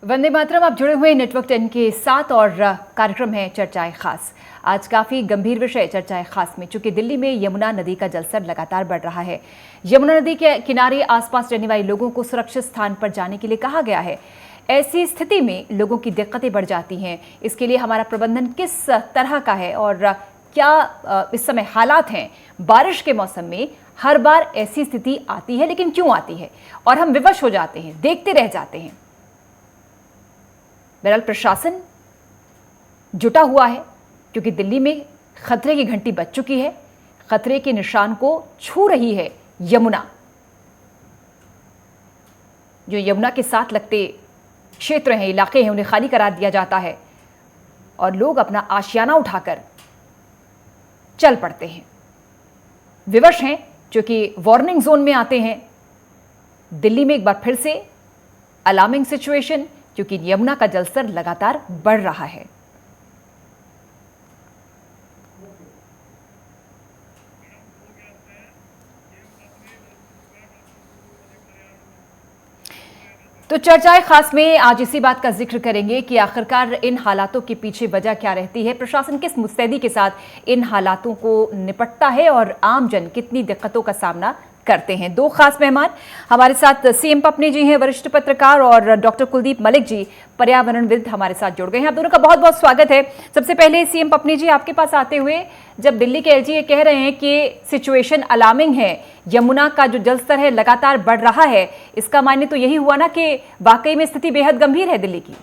वंदे मातरम, आप जुड़े हुए नेटवर्क 10 के साथ और कार्यक्रम है चर्चाएं खास। आज काफी गंभीर विषय चर्चाएं खास में, चूंकि दिल्ली में यमुना नदी का जलस्तर लगातार बढ़ रहा है। यमुना नदी के किनारे आसपास रहने वाले लोगों को सुरक्षित स्थान पर जाने के लिए कहा गया है। ऐसी स्थिति में लोगों की दिक्कतें बढ़ जाती हैं। इसके लिए हमारा प्रबंधन किस तरह का है और क्या इस समय हालात हैं? बारिश के मौसम में हर बार ऐसी स्थिति आती है, लेकिन क्यों आती है और हम विवश हो जाते हैं, देखते रह जाते हैं। बहरहाल प्रशासन जुटा हुआ है, क्योंकि दिल्ली में खतरे की घंटी बज चुकी है। खतरे के निशान को छू रही है यमुना। जो यमुना के साथ लगते क्षेत्र हैं, इलाके हैं, उन्हें खाली करार दिया जाता है और लोग अपना आशियाना उठाकर चल पड़ते हैं। विवश हैं, क्योंकि वार्निंग जोन में आते हैं। दिल्ली में एक बार फिर से अलार्मिंग सिचुएशन, क्योंकि यमुना का जलस्तर लगातार बढ़ रहा है। तो चर्चाएं खास में आज इसी बात का जिक्र करेंगे कि आखिरकार इन हालातों के पीछे वजह क्या रहती है, प्रशासन किस मुस्तैदी के साथ इन हालातों को निपटता है और आमजन कितनी दिक्कतों का सामना करते हैं। दो खास मेहमान हमारे साथ सीएम पपनी जी हैं, वरिष्ठ पत्रकार, और डॉक्टर कुलदीप मलिक जी, पर्यावरणविद, हमारे साथ जुड़ गए हैं। आप दोनों का बहुत बहुत स्वागत है। सबसे पहले सीएम पपनी जी, आपके पास आते हुए, जब दिल्ली के एलजी कह रहे हैं कि सिचुएशन अलार्मिंग है, यमुना का जो जलस्तर है लगातार बढ़ रहा है, इसका मायने तो यही हुआ ना कि वाकई में स्थिति बेहद गंभीर है दिल्ली की।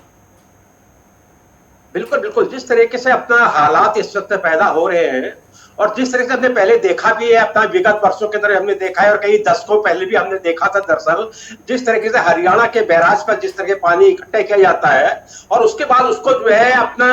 बिल्कुल बिल्कुल, जिस तरीके से अपना हालात इस वक्त पैदा हो रहे हैं और जिस तरह से हमने पहले देखा भी है, अपना विगत वर्षों के अंदर हमने देखा है और कई दशकों पहले भी हमने देखा था। दरअसल जिस तरीके से हरियाणा के बैराज पर जिस तरह के पानी इकट्ठा किया जाता है और उसके बाद उसको जो है अपना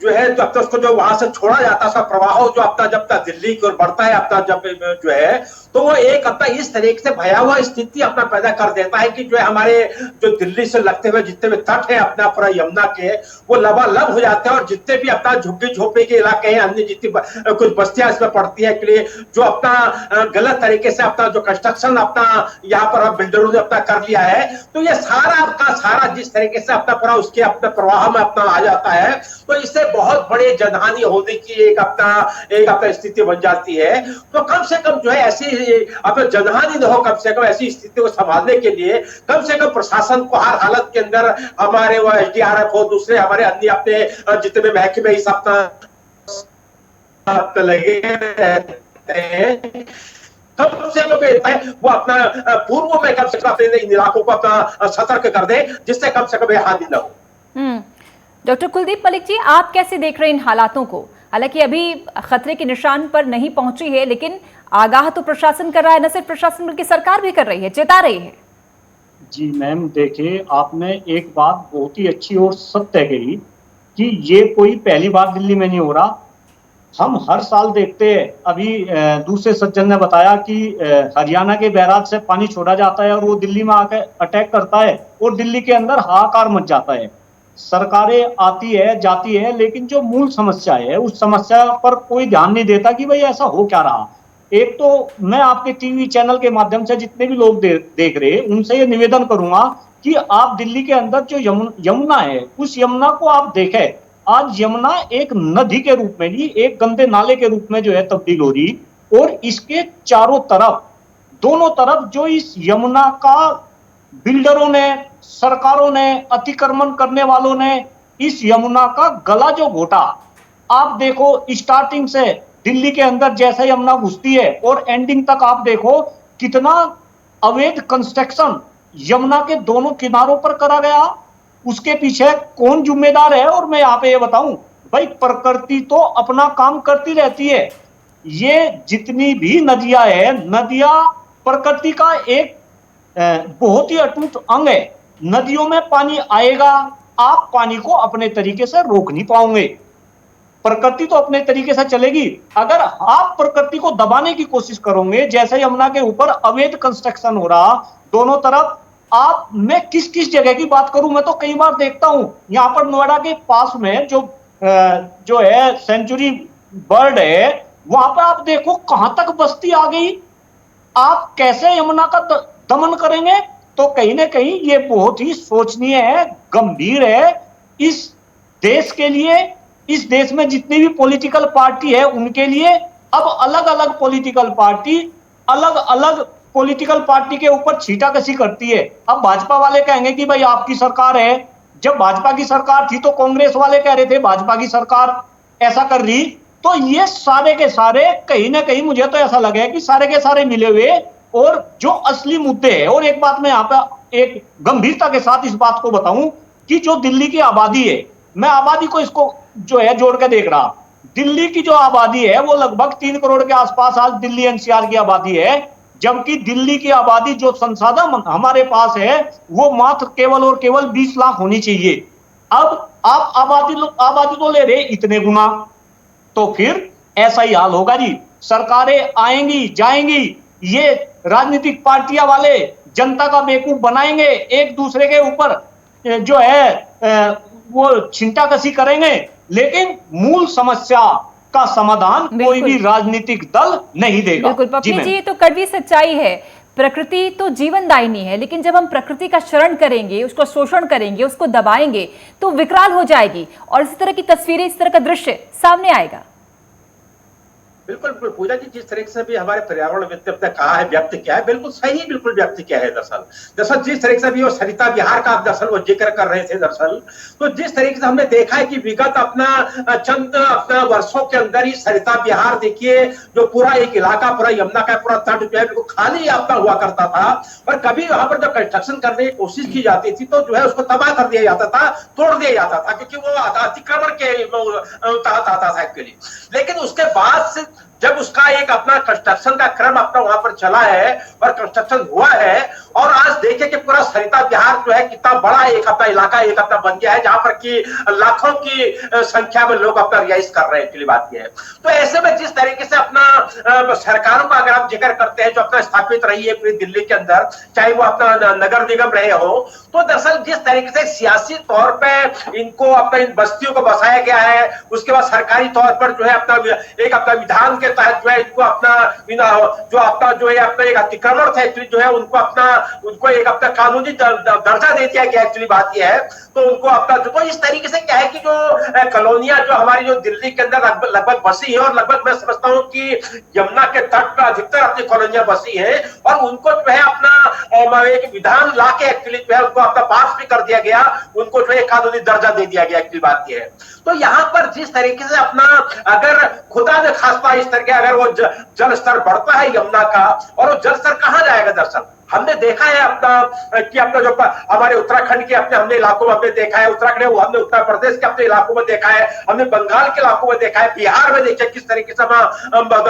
जो है जब तक उसको जो वहां से छोड़ा जाता है, उसका प्रवाह जो अपना जब तक दिल्ली की ओर बढ़ता है, अपना जब जो है तो वो एक अपना इस तरीके से भयावह स्थिति अपना पैदा कर देता है कि जो है हमारे जो दिल्ली से लगते हुए जितने भी तट है अपना पूरा यमुना के, वो लबालब हो जाते हैं। और जितने भी अपना झुग्गी झोपड़ी के इलाके हैं, अन्य जितनी कुछ बस्तियां इसमें पड़ती है के लिए जो अपना गलत तरीके से अपना जो कंस्ट्रक्शन अपना यहाँ पर बिल्डरों ने अपना कर लिया है, तो ये सारा आपका सारा जिस तरीके से अपना पूरा उसके अपने प्रवाह में अपना आ जाता है, तो इससे बहुत बड़े जनहानि होने की एक अपना स्थिति बन जाती है। तो कम से कम जो है ऐसी अपना जनहानि न हो, कम से कम ऐसी स्थिति को संभालने के लिए कम से कम प्रशासन को हर हालत के अंदर हमारे वो एसडीआरएफ हो, दूसरे हमारे अन्य अपने जितने भी महकमे इस अपना लगे रहते हैं, कम से कम वो अपना पूर्व में कम से कम अपने इन इलाकों को अपना सतर्क कर दे, जिससे कम से कम हानि न हो। डॉक्टर कुलदीप मलिक जी, आप कैसे देख रहे हैं इन हालातों को? हालांकि अभी खतरे के निशान पर नहीं पहुंची है, लेकिन आगाह तो प्रशासन कर रहा है। न सिर्फ प्रशासन बल्कि सरकार भी कर रही है, चेता रही है। जी मैम, देखिए आपने एक बात बहुत ही अच्छी और सत्य कही कि ये कोई पहली बार दिल्ली में नहीं हो रहा। हम हर साल देखते हैं। अभी दूसरे सज्जन ने बताया कि हरियाणा के बैराज से पानी छोड़ा जाता है और वो दिल्ली में आकर अटैक करता है और दिल्ली के अंदर हाहाकार मच जाता है। सरकारें आती है जाती है, लेकिन जो मूल समस्या है उस समस्या पर कोई ध्यान नहीं देता कि भाई ऐसा हो क्या रहा। एक तो मैं आपके टीवी चैनल के माध्यम से जितने भी लोग देख रहे हैं उनसे ये निवेदन करूंगा कि आप दिल्ली के अंदर जो यमुना है, उस यमुना को आप देखें। आज यमुना एक नदी के रूप में नहीं, एक गंदे नाले के रूप में जो है तब्दील हो रही, और इसके चारों तरफ, दोनों तरफ जो इस यमुना का बिल्डरों ने, सरकारों ने, अतिक्रमण करने वालों ने इस यमुना का गला जो घोटा। आप देखो स्टार्टिंग से दिल्ली के अंदर जैसे यमुना घुसती है और एंडिंग तक आप देखो कितना अवैध कंस्ट्रक्शन यमुना के दोनों किनारों पर करा गया। उसके पीछे कौन जिम्मेदार है? और मैं यहाँ पे ये बताऊं, भाई प्रकृति तो अपना काम करती रहती है। ये जितनी भी नदियां है, नदियां प्रकृति का एक बहुत ही अटूट अंग है। नदियों में पानी आएगा, आप पानी को अपने तरीके से रोक नहीं पाओगे। प्रकृति तो अपने तरीके से चलेगी। अगर आप प्रकृति को दबाने की कोशिश करोगे, जैसे यमुना के ऊपर अवैध कंस्ट्रक्शन हो रहा दोनों तरफ, आप, मैं किस किस जगह की बात करूं, मैं तो कई बार देखता हूं यहां पर नोएडा के पास में जो है सेंचुरी बर्ड है, वहां पर आप देखो कहां तक बस्ती आ गई। आप कैसे यमुना का दमन करेंगे? तो कहीं ना कहीं ये बहुत ही सोचनीय है, गंभीर है इस देश के लिए, इस देश में जितनी भी पॉलिटिकल पार्टी है उनके लिए। अब अलग अलग पॉलिटिकल पार्टी अलग अलग पॉलिटिकल पार्टी के ऊपर छींटाकशी करती है। अब भाजपा वाले कहेंगे कि भाई आपकी सरकार है, जब भाजपा की सरकार थी तो कांग्रेस वाले कह रहे थे भाजपा की सरकार ऐसा कर रही। तो ये सारे के सारे कहीं ना कहीं मुझे तो ऐसा लगे कि सारे के सारे मिले हुए, और जो असली मुद्दे है। और एक बात मैं यहाँ पे एक गंभीरता के साथ इस बात को बताऊं कि जो दिल्ली की आबादी है, मैं आबादी को इसको जो है जोड़ के देख रहा, दिल्ली की जो आबादी है वो लगभग 3 करोड़ के आसपास आज दिल्ली एनसीआर की आबादी है, जबकि दिल्ली की आबादी जो संसाधन हमारे पास है वो मात्र केवल और केवल 20 लाख होनी चाहिए। अब आप आबादी तो ले रहे इतने गुना, तो फिर ऐसा ही हाल होगा जी। सरकारें आएंगी जाएंगी, ये राजनीतिक पार्टियां वाले जनता का बेवकूफ बनाएंगे, एक दूसरे के ऊपर जो है वो छिंटाकशी करेंगे, लेकिन मूल समस्या का समाधान कोई भी राजनीतिक दल नहीं देगा। बिल्कुल पप्पी जी, ये तो कड़वी सच्चाई है। प्रकृति तो जीवनदायिनी है, लेकिन जब हम प्रकृति का शरण करेंगे, उसको शोषण करेंगे, उसको दबाएंगे तो विकराल हो जाएगी और इस तरह की तस्वीरें, इस तरह का दृश्य सामने आएगा। बिल्कुल बिल्कुल पूजा जी, जिस तरीके से भी हमारे पर्यावरणविद ने कहा है, व्यक्त किया है, बिल्कुल सही, बिल्कुल व्यक्त किया है। दरअसल जिस तरीके से भी वो सरिता विहार का दरअसल वो जिक्र कर रहे थे, दरअसल तो जिस तरीके से हमने देखा है कि विगत अपना वर्षों के अंदर ही सरिता विहार देखिए, जो पूरा एक इलाका, पूरा यमुना का पूरा तट जो है बिल्कुल खाली अपना हुआ करता था, और कभी वहां पर जब कंस्ट्रक्शन करने की कोशिश की जाती थी तो जो है उसको तबाह कर दिया जाता था, तोड़ दिया जाता था, क्योंकि वो अतिक्रमण के तहत आता था एक्चुअली। लेकिन उसके बाद से जब उसका एक अपना कंस्ट्रक्शन का क्रम अपना वहां पर चला है और कंस्ट्रक्शन हुआ है, और आज देखिए कि पूरा सरिता विहार जो है कितना बड़ा एक अपना इलाका एक अपना बन गया है, जहां पर कि लाखों की संख्या में लोग अपना रिहाइश कर रहे हैं। एक्चुअली बात यह है, तो ऐसे में जिस तरीके से अपना सरकारों का अगर आप जिक्र करते हैं जो अपना स्थापित रही है पूरी दिल्ली के अंदर, चाहे वो अपना नगर निगम रहे हो, तो दरअसल जिस तरीके से सियासी तौर पर इनको अपना इन बस्तियों को बसाया गया है, उसके बाद सरकारी तौर पर जो है अपना विधान के तहत जो है इनको अपना जो है अपना एक अतिक्रमण था एक्चुअली, जो है उनको एक अपना कानूनी दर्जा दे दिया गया। एक्चुअली बात यह है, तो उनको अपना तो इस तरीके से क्या है कि जो कॉलोनियां जो हमारी जो दिल्ली के अंदर लगभग बसी है, और लगभग मैं समझता हूँ कि यमुना के तट पर अधिकतर अपनी कॉलोनियां बसी है, और उनको जो है अपना एक विधान ला के एक्चुअली जो है उनको अपना पास भी कर दिया गया, उनको जो है कानूनी दर्जा दे दिया गया। एक्चुअली बात यह है, तो यहाँ पर जिस तरीके से अपना अगर खुदा ने खास्ता इस तरह अगर वो जल स्तर बढ़ता है यमुना का, और वो जल स्तर कहां जाएगा? दरअसल हमने देखा है अपना जो हमारे उत्तराखंड के हमने इलाकों में हमने देखा है, उत्तराखंड हमने उत्तर प्रदेश के अपने इलाकों में देखा है, हमने बंगाल के इलाकों में देखा है, बिहार में देखिए किस तरीके से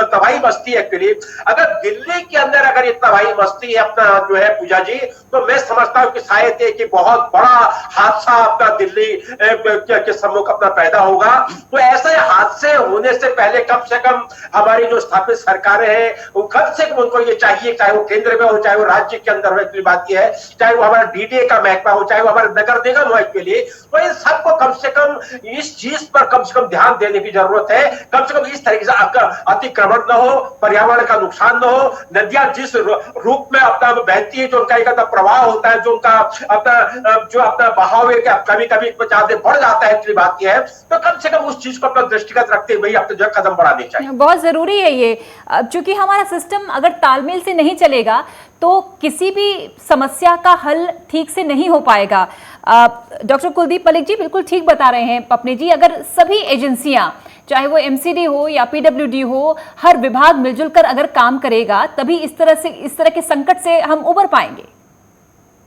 तबाही मस्ती है। एक्चुअली अगर दिल्ली के अंदर अगर ये तबाही मस्ती है अपना जो है पूजा जी, तो मैं समझता हूँ कि शायद ये कि बहुत बड़ा हादसा अपना दिल्ली के सम्मुख अपना पैदा होगा। तो ऐसे हादसे होने से पहले कम से कम हमारी जो स्थापित सरकारें हैं, वो कम से कम उनको ये चाहिए, चाहे वो केंद्र में हो चाहे वो राज्य के अंदर हो, एक्चुअली बात यह है, चाहे वो हमारा डीडीए का महकमा हो चाहे वो हमारे नगर निगम हो, एक्चुअली तो इन सबको कम से कम इस चीज पर कम से कम ध्यान देने की जरूरत है। कम से कम इस तरीके से आपका अतिक्रमण न हो, पर्यावरण का नुकसान न हो, नदियां जिस रूप में अपना बहती है, जो उनका एक प्रवाह होता है, जो उनका अपना बहाव है, कभी कभी ज्यादा बढ़ जाता है, एक्चुअली बात यह है, तो कम से कम उस चीज को अपना दृष्टिगत रखते हुए अपने जो कदम बढ़ाने चाहिए। बहुत जरूरी है ये, चूंकि हमारा सिस्टम अगर तालमेल से नहीं चलेगा तो किसी भी समस्या का हल ठीक से नहीं हो पाएगा। डॉक्टर कुलदीप मलिक जी बिल्कुल ठीक बता रहे हैं पपनी जी, अगर सभी एजेंसियां चाहे वो एमसीडी हो या पीडब्ल्यूडी हो, हर विभाग मिलजुल कर अगर काम करेगा तभी इस तरह के संकट से हम उबर पाएंगे।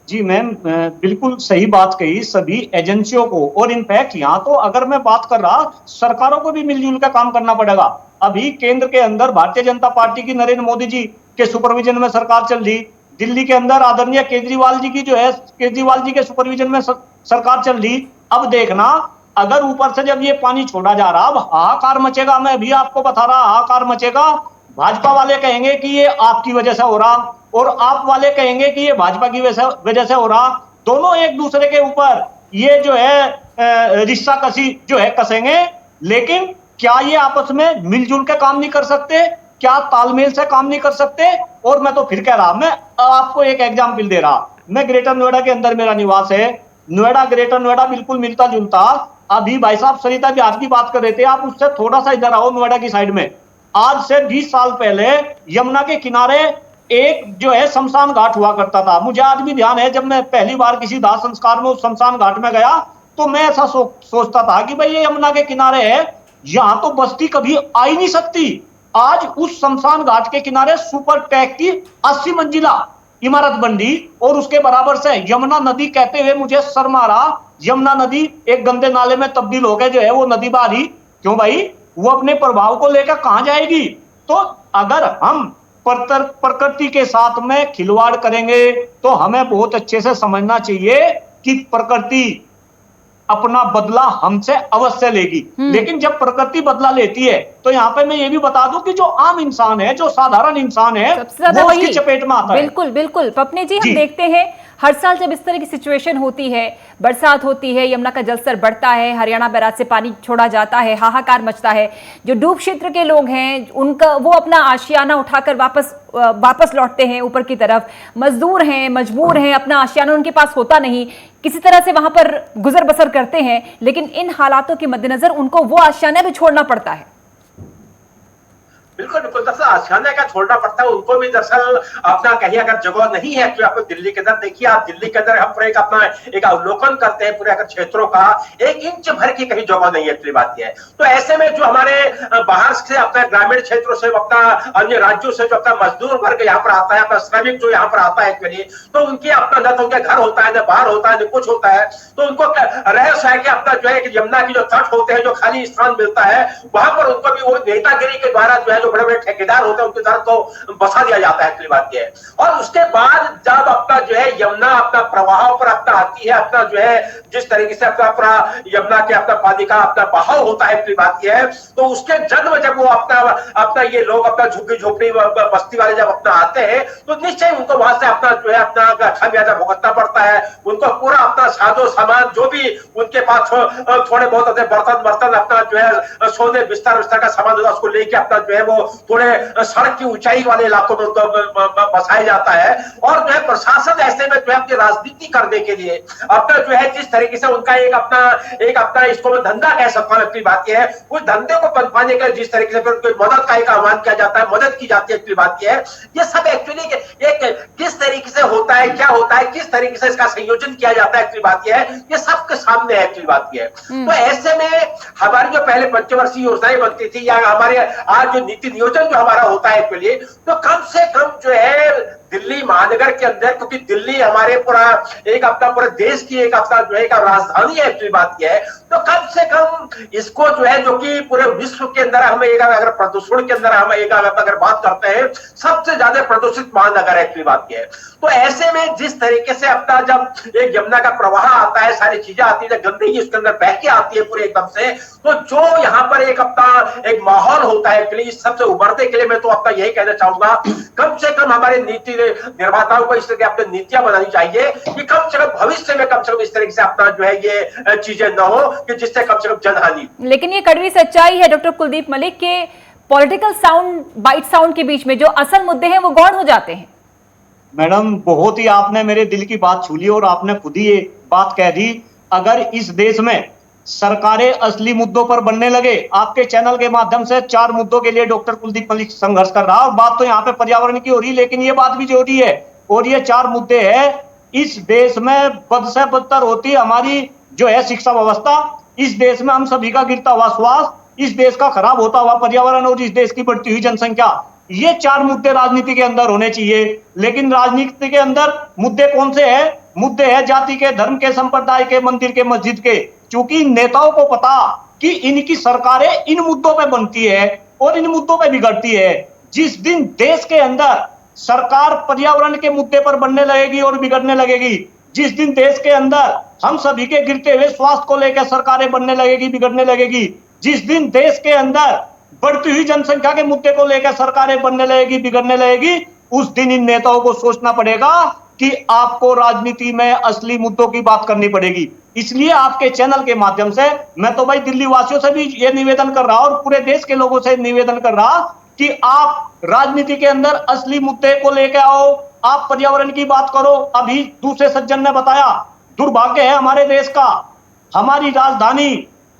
जी मैम, बिल्कुल सही बात कही सभी एजेंसियों को, और इनफैक्ट यहाँ तो अगर मैं बात कर रहा सरकारों को भी मिलजुल कर काम करना पड़ेगा। अभी केंद्र के अंदर भारतीय जनता पार्टी की नरेंद्र मोदी जी के सुपरविजन में सरकार चल रही, दिल्ली के अंदर आदरणीय केजरीवाल जी की जो है केजरीवाल जी के सुपरविजन में सरकार चल रही। अब देखना अगर ऊपर से जब ये पानी छोड़ा जा रहा, अब हाहाकार मचेगा, मैं भी आपको बता रहा हाहाकार मचेगा। भाजपा वाले कहेंगे कि ये आपकी वजह से हो रहा, और आप वाले कहेंगे कि ये भाजपा की वजह से हो रहा। दोनों एक दूसरे के ऊपर ये जो है रिश्ता कसी जो है कसेंगे, लेकिन क्या ये आपस में मिलजुल के काम नहीं कर सकते? क्या तालमेल से काम नहीं कर सकते? और मैं तो फिर कह रहा, मैं आपको एक एग्जाम्पल दे रहा, मैं ग्रेटर नोएडा के अंदर मेरा निवास है, नोएडा ग्रेटर नोएडा बिल्कुल मिलता जुलता। अभी भाई साहब सरिता बिहार की बात कर रहे थे, आप उससे थोड़ा सा इधर आओ नोएडा की साइड में। आज से 20 साल पहले यमुना के किनारे एक जो है शमशान घाट हुआ करता था। मुझे आज भी ध्यान है, जब मैं पहली बार किसी दाह संस्कार में उस शमशान घाट में गया तो मैं ऐसा सोचता था कि भाई ये यमुना के किनारे है, यहां तो बस्ती कभी आ ही नहीं सकती। आज उस शमशान घाट के किनारे सुपर टैक की 80 मंजिला इमारत बनी और उसके बराबर से यमुना नदी कहते हुए मुझे शर्म आ रहा। यमुना नदी एक गंदे नाले में तब्दील हो गए जो है वो नदी बारी। क्यों भाई, वो अपने प्रभाव को लेकर कहां जाएगी? तो अगर हम प्रकृति के साथ में खिलवाड़ करेंगे तो हमें बहुत अच्छे से समझना चाहिए कि प्रकृति अपना बदला हमसे अवश्य लेगी। लेकिन जब प्रकृति बदला लेती है तो यहाँ पे मैं ये भी बता दूं कि जो आम इंसान है, जो साधारण इंसान है, वो उसकी चपेट में आता है। बिल्कुल बिल्कुल पपने जी, हम देखते हैं हर साल जब इस तरह की सिचुएशन होती है, बरसात होती है, यमुना का जलस्तर बढ़ता है, हरियाणा बैराज से पानी छोड़ा जाता है, हाहाकार मचता है। जो डूब क्षेत्र के लोग हैं उनका वो अपना आशियाना उठाकर वापस लौटते हैं ऊपर की तरफ। मजदूर हैं, मजबूर हैं, अपना आशियाना उनके पास होता नहीं, किसी तरह से वहां पर गुजर बसर करते हैं। लेकिन इन हालातों के मद्देनजर उनको वो आशियाना भी छोड़ना पड़ता है। बिल्कुल बिल्कुल, दरअसल आशियाना का छोड़ना पड़ता है उनको भी। दरअसल अपना कहीं अगर जगह नहीं है तो आप दिल्ली के अंदर देखिए, आप दिल्ली के अंदर हम पूरे अपना एक अवलोकन करते हैं पूरे अगर क्षेत्रों का, 1 इंच भर की कहीं जगह नहीं है, बात यह है। तो ऐसे में जो हमारे बाहर से अपना ग्रामीण क्षेत्रों से अपना अन्य राज्यों से जो अपना मजदूर वर्ग यहाँ पर आता है, अपना श्रमिक जो यहाँ पर आता है एक्चुअली, तो उनके अपना न तो उनके घर होता है, न बाहर होता है, न कुछ होता है। तो उनको रहस्य है कि अपना जो है यमुना की जो तट होते हैं, जो खाली स्थान मिलता है, वहां पर उनको भी वो नेतागिरी के द्वारा जो है जो बड़े बड़े ठेकेदार होते हैं उनके द्वारा तो बसा दिया जाता है, बात यह है। और उसके बाद जब अपना जो है यमुना अपना प्रवाह पर अपना आती है, अपना जो है जिस तरीके से अपना यमुना के अपना पानी का अपना बहाव होता है, बात यह है। तो उसके जन्म जब वो अपना ये लोग अपना झुग्गी झोपड़ी बस्ती वाले जब अपना आते हैं तो निश्चय उनको वहां से अपना जो है अपना खामियाजा भुगतना पड़ता है। उनको पूरा अपना साजो सामान जो भी उनके पास थोड़े बहुत अपने बर्तन अपना जो है सोने बिस्तर का सामान होता है उसको लेके अपना जो है वो थोड़े सड़क की ऊंचाई वाले इलाकों में उनको बसाया जाता है। और जो है प्रशासन ऐसे में जो है अपनी राजनीति करने के लिए अपना जो है जिस तरीके से उनका एक अपना इसको मैं धंधा कह सकता हूँ, अपनी बात यह है। उस धंधे को पनपाने के लिए जिस तरीके से फिर उनकी मदद का एक आह्वान किया जाता है, मदद की जाती है, अपनी बात यह है। ये सब एक्चुअली एक किस तरीके से होता है, क्या होता है, किस तरीके से इसका संयोजन किया जाता है, अपनी बात यह है, ये सबके सामने है, अपनी बात यह है। तो ऐसे में हमारी जो पहले पंचवर्षीय योजनाएं बनती थी या हमारे आज जो नीति नियोजन जो हमारा होता है एक्चुअली, तो कम से कम जो है दिल्ली महानगर के अंदर, क्योंकि दिल्ली हमारे पूरा पूरे देश की एक अपना जो है राजधानी है, एक्चुअली बात यह है। तो कम से कम इसको जो है जो कि पूरे विश्व के अंदर हम अगर प्रदूषण के अंदर हम अगर बात करते हैं सबसे ज्यादा प्रदूषित महानगर है, एक्चुअली बात यह है। तो ऐसे में जिस तरीके से अपना जब एक यमुना का प्रवाह आता है, सारी चीजें आती है, गंदगी उसके अंदर बह के आती है पूरे एकदम से, तो जो यहाँ पर एक अपना एक माहौल होता है एक्चुअली सबसे उभरने के लिए मैं तो अपना यही कहना चाहूंगा, कम से कम हमारे नीति निर्माताओं को इस तरह की अपनी नीतियां बनानी चाहिए कि कम से कम भविष्य में कम से कम इस तरीके से अपना जो है ये चीजें न हो कि जिससे कम से कम जनहानि। लेकिन ये कड़वी सच्चाई है डॉक्टर कुलदीप मलिक के पॉलिटिकल साउंड बाइट साउंड के बीच में जो असल मुद्दे हैं वो गौण हो जाते हैं। मैडम बहुत ही आपने मेरे दिल की बात छू ली और आपने खुद ही ये बात कह दी। अगर इस देश में सरकारें असली मुद्दों पर बनने लगे, आपके चैनल के माध्यम से 4 मुद्दों के लिए डॉक्टर कुलदीप मलिक संघर्ष कर रहा है और बात तो यहाँ पे पर्यावरण की हो रही है, लेकिन ये बात भी जरूरी है। और ये 4 मुद्दे हैं, इस देश में बद से बदतर होती हमारी जो है शिक्षा व्यवस्था, इस देश में हम सभी का गिरता हुआ स्वास्थ्य, इस देश का खराब होता हुआ पर्यावरण और इस देश की बढ़ती हुई जनसंख्या। ये 4 मुद्दे राजनीति के अंदर होने चाहिए। लेकिन राजनीति के अंदर मुद्दे कौन से हैं? मुद्दे हैं जाति के, धर्म के, संप्रदाय के, मंदिर के, मस्जिद के। क्योंकि नेताओं को पता कि इनकी सरकारें इन मुद्दों पे बनती है और इन मुद्दों पे बिगड़ती है। जिस दिन देश के अंदर सरकार पर्यावरण के मुद्दे पर बनने लगेगी और बिगड़ने लगेगी, जिस दिन देश के अंदर हम सभी के गिरते हुए स्वास्थ्य को लेकर सरकारें बनने लगेगी, बिगड़ने लगेगी, जिस दिन देश के अंदर बढ़ती हुई जनसंख्या के मुद्दे को लेकर सरकारें बनने लगेगी, बिगड़ने लगेगी, उस दिन इन नेताओं को सोचना पड़ेगा कि आपको राजनीति में असली मुद्दों की बात करनी पड़ेगी। इसलिए आपके चैनल के माध्यम से मैं तो भाई दिल्ली वासियों से भी ये निवेदन कर रहा और पूरे देश के लोगों से निवेदन कर रहा कि आप राजनीति के अंदर असली मुद्दे को लेकर आओ, आप पर्यावरण की बात करो, अभी दूसरे सज्जन ने बताया, दुर्भाग्य है हमारे देश का, हमारी राजधानी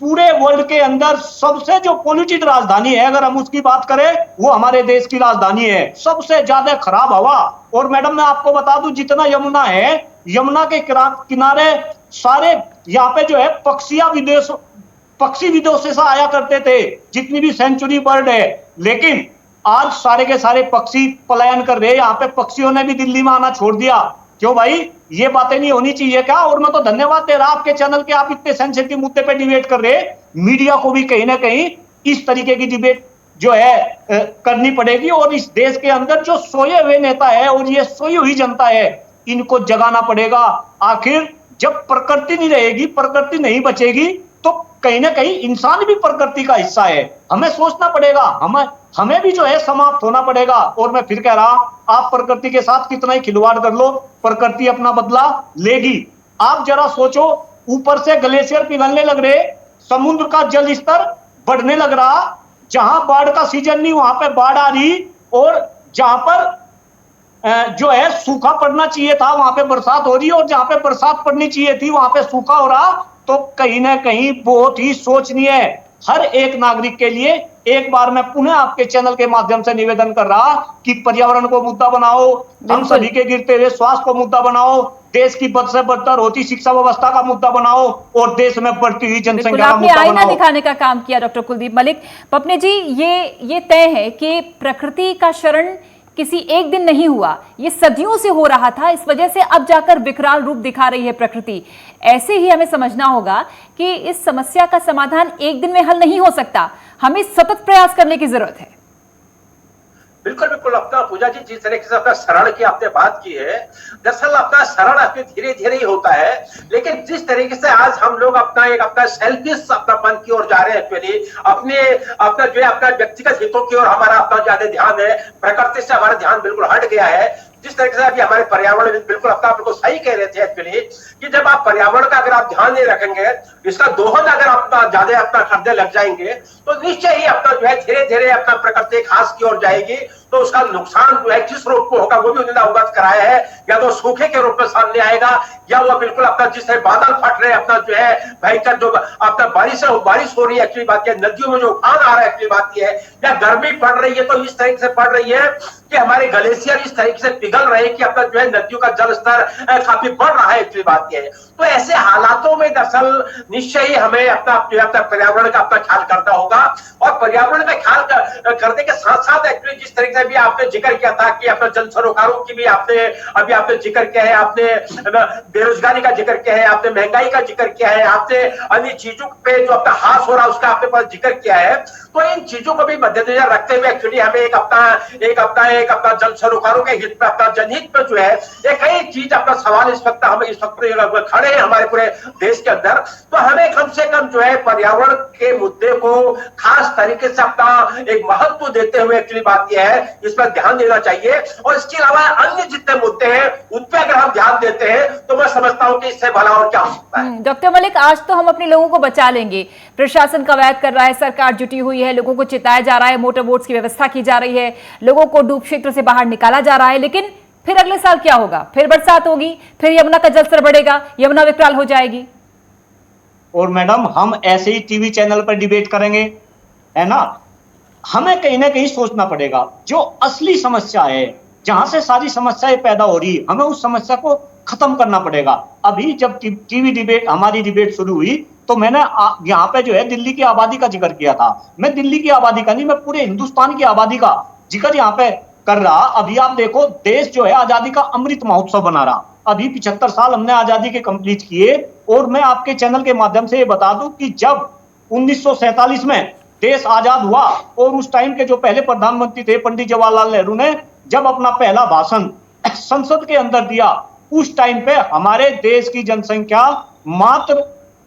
पूरे वर्ल्ड के अंदर सबसे जो पोल्यूटेड राजधानी है, अगर हम उसकी बात करें, वो हमारे देश की राजधानी है, सबसे ज्यादा खराब हवा। और मैडम मैं आपको बता दूं, जितना यमुना है, यमुना के किनारे सारे यहाँ पे जो है पक्षी विदेशों से आया करते थे, जितनी भी सेंचुरी बर्ड है, लेकिन आज सारे के सारे पक्षी पलायन कर रहे हैं। यहाँ पे पक्षियों ने भी दिल्ली में आना छोड़ दिया। क्यों भाई, ये बातें नहीं होनी चाहिए क्या? और मैं तो धन्यवाद दे रहा आपके चैनल के, आप इतने सेंसिटिव मुद्दे पे डिबेट कर रहे हैं। मीडिया को भी कहीं ना कहीं इस तरीके की डिबेट जो है करनी पड़ेगी, और इस देश के अंदर जो सोए हुए नेता है और ये सोई हुई जनता है, इनको जगाना पड़ेगा। आखिर जब प्रकृति नहीं रहेगी, प्रकृति नहीं बचेगी, तो कहीं ना कहीं इंसान भी प्रकृति का हिस्सा है। हमें सोचना पड़ेगा, हमें भी जो है समाप्त होना पड़ेगा। और मैं फिर कह रहा, आप प्रकृति के साथ कितना ही खिलवाड़ कर लो, प्रकृति अपना बदला लेगी। आप जरा सोचो, ऊपर से ग्लेशियर पिघलने लग रहे, समुद्र का जल स्तर बढ़ने लग रहा, जहां बाढ़ का सीजन नहीं वहां पे बाढ़ आ रही, और जहां पर जो है सूखा पड़ना चाहिए था वहां पे बरसात हो रही है, और जहां पे बरसात पड़नी चाहिए थी वहां पे सूखा हो रहा। तो कहीं ना कहीं बहुत ही सोचनीय है हर एक नागरिक के लिए। एक बार मैं पुनः आपके चैनल के माध्यम से निवेदन कर रहा कि पर्यावरण को मुद्दा बनाओ, हम सभी के गिरते हुए स्वास्थ्य को मुद्दा बनाओ, देश की बद से बदतर होती शिक्षा व्यवस्था का मुद्दा बनाओ, और देश में बढ़ती हुई जनसंख्या का मुद्दा आईना बनाओ। दिखाने का काम किया डॉक्टर कुलदीप मलिक। पपने जी, ये तय है कि प्रकृति का शरण किसी एक दिन नहीं हुआ, ये सदियों से हो रहा था। इस वजह से अब जाकर विकराल रूप दिखा रही है प्रकृति। ऐसे ही हमें समझना होगा कि इस समस्या का समाधान एक दिन में हल नहीं हो सकता, हमें सतत प्रयास करने की जरूरत है। बिल्कुल बिल्कुल, अपना पूजा जी जिस तरीके से अपना शरण की आपने बात की है, दरअसल अपना शरण अपने धीरे धीरे ही होता है, लेकिन जिस तरीके से आज हम लोग अपना सेल्फिश अपनापन की ओर जा रहे हैं, एक्चुअली अपना जो है अपना व्यक्तिगत हितों की ओर हमारा अपना ज्यादा ध्यान है, प्रकृति से हमारा ध्यान बिल्कुल हट गया है। जिस तरीके से अभी हमारे पर्यावरण बिल्कुल अपना बिल्कुल सही कह रहे थे एक्चुअली, कि जब आप पर्यावरण का अगर आप ध्यान नहीं रखेंगे, इसका दोहन अगर आप ज्यादा अपना करने लग जाएंगे, तो निश्चय ही अपना जो है धीरे धीरे अपना प्रकृति घास की ओर जाएगी। तो उसका नुकसान जो है जिस रूप में होगा वो भी उन्होंने अवगत कराया है, या तो सूखे के रूप में सामने आएगा, या वो बिल्कुल अपना जिस तरह बादल फट रहे अपना जो है भयंकर जो अपना बारिश हो रही है, एक्चुअली बात है नदियों में जो उफान आ रहा है, एक्चुअली बात यह है, या गर्मी पड़ रही है तो इस तरीके से पड़ रही है कि हमारे ग्लेशियर इस तरीके से पिघल रहे हैं कि अपना जो है नदियों का जल स्तर काफी बढ़ रहा है, एक्चुअली बात यह है। तो ऐसे हालातों में दरअसल निश्चय ही हमें अपना पर्यावरण का अपना ख्याल करना होगा, और पर्यावरण का ख्याल करने के साथ साथ एक्चुअली जिस तरीके से भी आपने जिक्र किया था कि अपना जन सरोकारों की भी आपने जिक्र किया है, आपने बेरोजगारी का जिक्र किया है, आपने महंगाई का जिक्र किया है, आपने अन्य चीजों पे जो अपना हास हो रहा है उसका आपने पास जिक्र किया है। तो इन चीजों को भी मद्देनजर रखते हुए एक्चुअली हमें एक अपना जन सरोकारों के हित में, अपना जनहित में जो है एक ही चीज अपना सवाल इस वक्त खड़े हैं हमारे पूरे देश के अंदर। तो हमें कम से कम जो है पर्यावरण के मुद्दे को खास तरीके से अपना एक महत्व देते हुए एक्चुअली बात यह है इस पर ध्यान देना चाहिए, और इसके अलावा अन्य जितने मुद्दे हैं उन पर अगर हम ध्यान देते हैं तो मैं समझता हूं कि इससे भला और क्या हो सकता है। डॉक्टर मलिक, आज तो हम अपने लोगों को बचा लेंगे, प्रशासन कवायद कर रहा है, सरकार जुटी हुई है, लोगों को चिताया जा रहा है, मोटर बोट्स की व्यवस्था की जा रही है, लोगों को डूब क्षेत्र से बाहर निकाला जा रहा है, लेकिन फिर अगले साल क्या होगा? फिर बरसात होगी, फिर यमुना का जलस्तर बढ़ेगा, यमुना विकराल हो जाएगी। और मैडम हम ऐसे ही टीवी चैनल पर डिबेट करेंगे, है ना? हमें कहीं ना कहीं सोचना पड़ेगा, जो असली समस्या है, जहां से सारी समस्याएं पैदा हो रही, हमें उस समस्या को खत्म करना पड़ेगा। अभी जब टीवी डिबेट, हमारी डिबेट शुरू हुई, तो मैंने यहाँ पे जो है दिल्ली की आबादी का जिक्र किया था। मैं दिल्ली की आबादी का नहीं, मैं पूरे हिंदुस्तान की आबादी का जिक्र यहाँ पे कर रहा। अभी आप देखो, देश जो है आजादी का अमृत महोत्सव बना रहा। अभी 75 साल हमने आजादी के कंप्लीट किए, और मैं आपके चैनल के माध्यम से ये बता दूं कि जब 1947 में देश आजाद हुआ, और उस टाइम के जो पहले प्रधानमंत्री थे पंडित जवाहरलाल नेहरू ने जब अपना पहला भाषण संसद के अंदर दिया, उस टाइम पे हमारे देश की जनसंख्या मात्र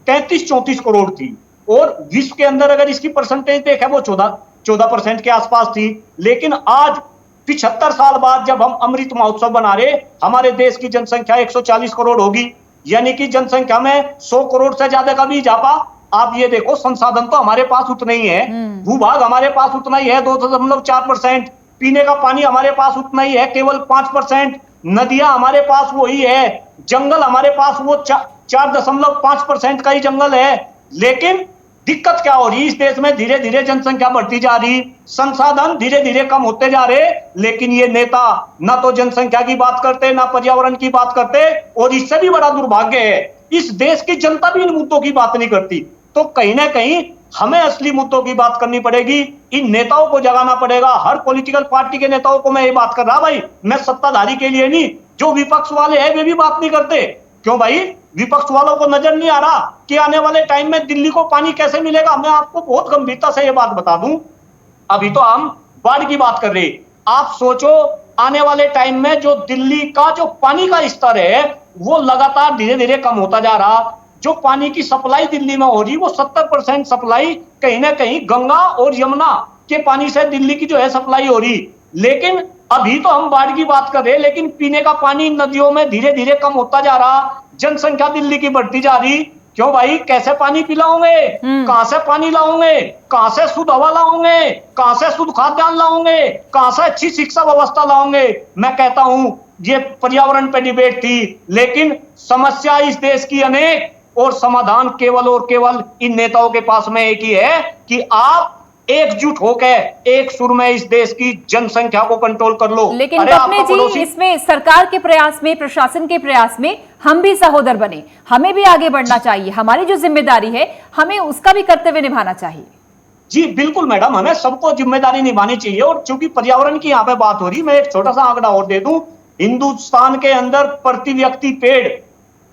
33-34 करोड़ थी, और विश्व के अंदर अगर इसकी परसेंटेज देखें वो 14% के आसपास थी। लेकिन आज 75 साल बाद जब हम अमृत महोत्सव बना रहे, हमारे देश की जनसंख्या 140 करोड़ होगी, यानी कि जनसंख्या में 100 करोड़ से ज्यादा का भी इजाफा। आप ये देखो, संसाधन तो हमारे पास उतने ही है, भूभाग हमारे पास उतना ही है 2.4%, पीने का पानी हमारे पास उतना ही है केवल 5%, नदियां हमारे पास वही है, जंगल हमारे पास वो 4.5% का ही जंगल है। लेकिन दिक्कत क्या हो रही, इस देश में धीरे धीरे जनसंख्या बढ़ती जा रही, संसाधन धीरे धीरे कम होते जा रहे, लेकिन ये नेता ना तो जनसंख्या की बात करते, ना पर्यावरण की बात करते, और इससे भी बड़ा दुर्भाग्य है इस देश की जनता भी इन मुद्दों की बात नहीं करती। तो कहीं ना कहीं हमें असली मुद्दों की बात करनी पड़ेगी, इन नेताओं को जगाना पड़ेगा। हर पॉलिटिकल पार्टी के नेताओं को मैं ये बात कर रहा, भाई मैं सत्ताधारी के लिए नहीं, जो विपक्ष वाले हैं वे भी बात नहीं करते। क्यों भाई, विपक्ष वालों को नजर नहीं आ रहा कि आने वाले टाइम में दिल्ली को पानी कैसे मिलेगा? मैं आपको बहुत गंभीरता से ये बात बता दूं, अभी तो हम बाढ़ की बात कर रहे, आप सोचो आने वाले टाइम में जो दिल्ली का जो पानी का स्तर है वो लगातार धीरे धीरे कम होता जा रहा। जो पानी की सप्लाई दिल्ली में हो रही वो 70% सप्लाई कहीं ना कहीं गंगा और यमुना के पानी से दिल्ली की जो है सप्लाई हो रही। लेकिन अभी तो हम बाढ़ की बात कर रहे हैं, लेकिन पीने का पानी नदियों में धीरे धीरे कम होता जा रहा, जनसंख्या दिल्ली की बढ़ती जा रही। क्यों भाई, कैसे पानी पिलाओगे? कहां से पानी लाओगे? कहां से शुद्ध हवा लाओगे? कहां से शुद्ध खाद्यान्न लाओगे? कहां से अच्छी शिक्षा व्यवस्था लाओगे? मैं कहता हूं ये पर्यावरण पे डिबेट थी, लेकिन समस्या इस देश की अनेक, और समाधान केवल और केवल इन नेताओं के पास में एक ही है कि आप एकजुट होकर एक सुर में इस देश की जनसंख्या को कंट्रोल कर लो। लेकिन पत्नी जी, इसमें सरकार के प्रयास में, प्रशासन के प्रयास में हम भी सहोदर बने, हमें भी आगे बढ़ना चाहिए, हमारी जो जिम्मेदारी है हमें उसका भी कर्तव्य निभाना चाहिए। जी बिल्कुल मैडम, हमें सबको जिम्मेदारी निभानी चाहिए। और चूंकि पर्यावरण की यहाँ पे बात हो रही, मैं एक छोटा सा आंकड़ा और दे दूं, हिंदुस्तान के अंदर प्रति व्यक्ति पेड़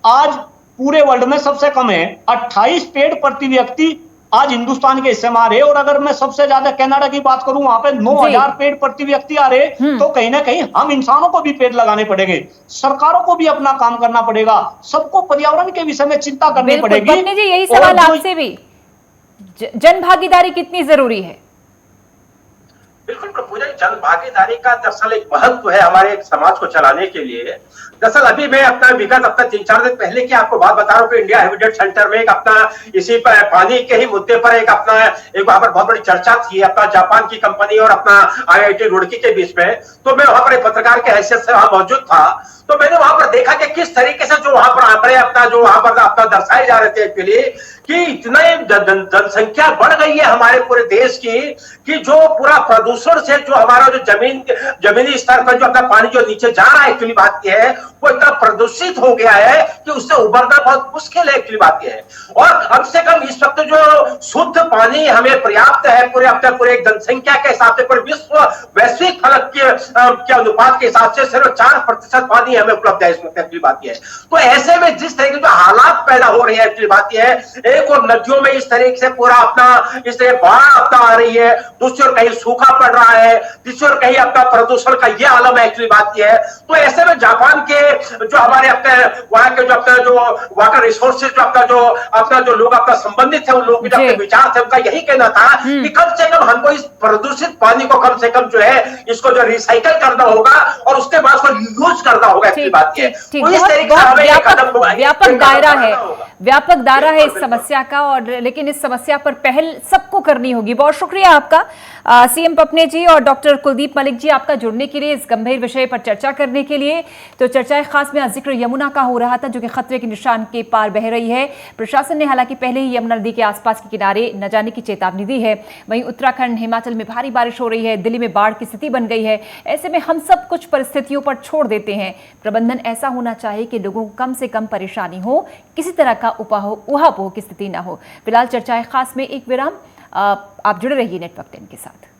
आज पूरे वर्ल्ड में सबसे कम है, 28 पेड़ प्रति व्यक्ति आज हिंदुस्तान के हिस्से में आ रहे। और अगर मैं सबसे ज्यादा कनाडा की बात करूं, वहां पे 9000 पेड़ प्रति व्यक्ति आ रहे। तो कहीं ना कहीं हम इंसानों को भी पेड़ लगाने पड़ेंगे, सरकारों को भी अपना काम करना पड़ेगा, सबको पर्यावरण के विषय में चिंता करनी पड़ेगी। पत्नी जी, यही सवाल आपसे भी, जन भागीदारी कितनी जरूरी है? बिल्कुल प्रभुजा, जन भागीदारी का दरअसल एक महत्व है हमारे एक समाज को चलाने के लिए। दरअसल अभी मैं अपना विगत अपना 3-4 दिन पहले की आपको बात बता रहा हूँ कि इंडिया हैबिटेट सेंटर में एक अपना इसी पर पानी के ही मुद्दे पर एक अपना एक वहां पर बहुत बड़ी चर्चा थी, अपना जापान की कंपनी और अपना IIT रुड़की के बीच में। तो मैं वहां पर एक पत्रकार के हैसियत से वहां मौजूद था, तो मैंने वहां पर देखा कि किस तरीके से जो वहां पर आंकड़े अपना जो वहां पर अपना दर्शाए जा रहे थे एक्चुअली, कि इतने जनसंख्या बढ़ गई है हमारे पूरे देश की कि जो पूरा प्रदूषण से जो हमारा जो जमीनी स्तर पर जो अपना पानी जो नीचे जा रहा है, एक्चुअली बात यह है वो इतना प्रदूषित हो गया है कि उससे उबरना बहुत मुश्किल है, एक्चुअली बात यह है। और कम से कम इस वक्त जो शुद्ध पानी हमें पर्याप्त है पूरे अपने पूरे जनसंख्या के हिसाब से, पूरे विश्व वैश्विक फलक के अनुपात के हिसाब से सिर्फ 4% पानी हमें उपलब्ध है इस वक्त, एक्चुअली बात यह है। तो ऐसे में जिस तरीके के हालात पैदा हो रहे हैं, एक्चुअली बात यह है, एक और नदियों में इस तरीके से पूरा अपना इस तरह बाढ़ अपना आ रही है, दूसरी ओर कहीं सूखा पड़ रहा है, तीसरी ओर कहीं अपना प्रदूषण का यह आलम है, एक्चुअली बात यह है। तो ऐसे में जापान के जो हमारे अपने वहां के जो अपना जो वाटर रिसोर्सेज जो अपना जो लोग अपना संबंधित है, उन लोगों के जो अपने विचार थे, उनका यही कहना था कि कम से कम हमको इस प्रदूषित पानी को कम से कम जो है इसको जो रिसाइकल करना होगा और उसके बाद उसको यूज करना होगा, एक्चुअली बात यह है। तो इस तरीके से हमें व्यापक दायरा है, व्यापक दायरा है इस समस्या का, और लेकिन इस समस्या पर पहल सबको करनी होगी। बहुत शुक्रिया आपका CM पपने जी और डॉक्टर कुलदीप मलिक जी, आपका जुड़ने के लिए, इस गंभीर विषय पर चर्चा करने के लिए। तो चर्चाएं खास में जिक्र यमुना का हो रहा था, जो कि खतरे के निशान के पार बह रही है। प्रशासन ने हालांकि पहले ही यमुना नदी के आसपास के किनारे न जाने की चेतावनी दी है। वहीं उत्तराखंड, हिमाचल में भारी बारिश हो रही है, दिल्ली में बाढ़ की स्थिति बन गई है। ऐसे में हम सब कुछ परिस्थितियों पर छोड़ देते हैं। प्रबंधन ऐसा होना चाहिए कि लोगों को कम से कम परेशानी हो, किसी तरह का उहापोह की स्थिति ना हो। फिलहाल चर्चाएं खास में एक विराम, आप जुड़े रहिए नेटवर्क 10 के साथ।